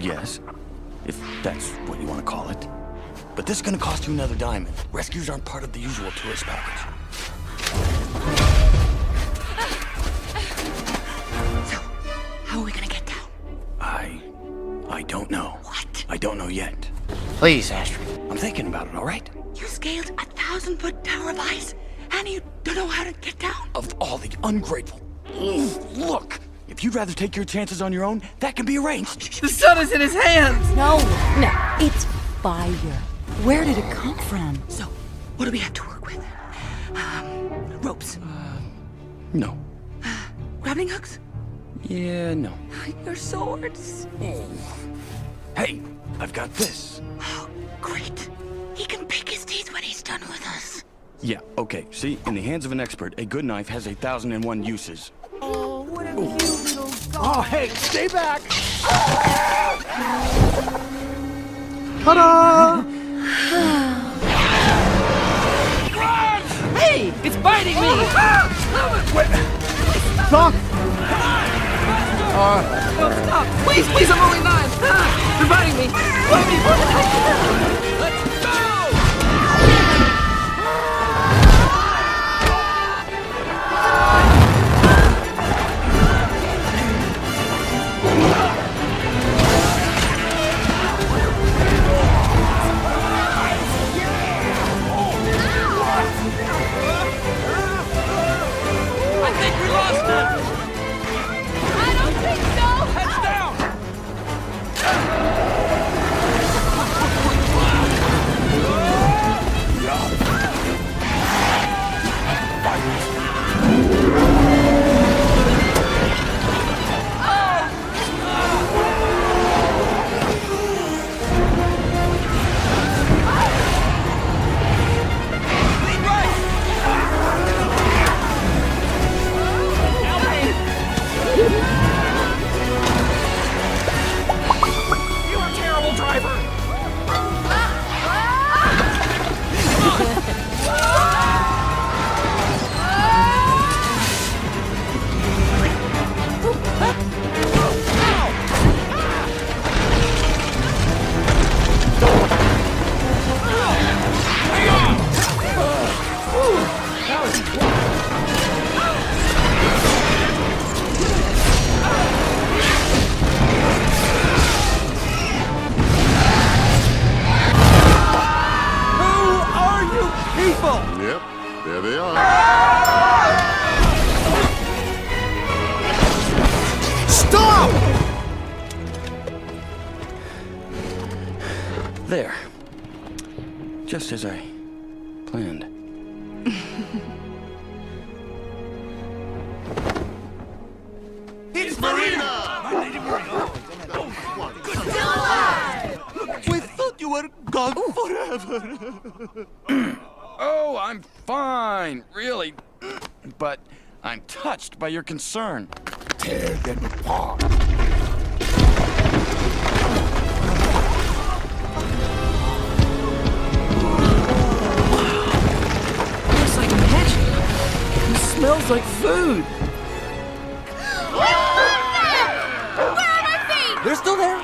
Yes, if that's what you want to call it. But this is gonna cost you another diamond. Rescues aren't part of the usual tourist package. So, how are we gonna get down? I don't know. What? I don't know yet. Please, Astrid. I'm thinking about it, all right? You scaled a 1,000-foot tower of ice, and you don't know how to get down? Of all the ungrateful... Look! If you'd rather take your chances on your own, that can be arranged. The sun is in his hands! No, it's fire. Where did it come from? So, what do we have to work with? Ropes. No. Grappling hooks? Yeah, no. Your swords? Hey, I've got this. Oh, great. He can pick his teeth when he's done with us. Yeah, okay. See, in the hands of an expert, a good knife has 1,001 uses. Oh, what a cute little dog. Oh, hey, stay back! Ta-da! Hey, it's biting me! Stop! No, stop! Please, please, I'm only 9! Ah, they're biting me! Let me! Let's go! I think we lost him! I don't think so! Heads down! You're a terrible driver! Yep, there they are. Stop! There. Just as I planned. It's Marina! We thought you were gone forever. Oh, I'm fine, really. But I'm touched by your concern. Tear them apart. Looks like magic. It smells like food. Where are my feet? They're still there.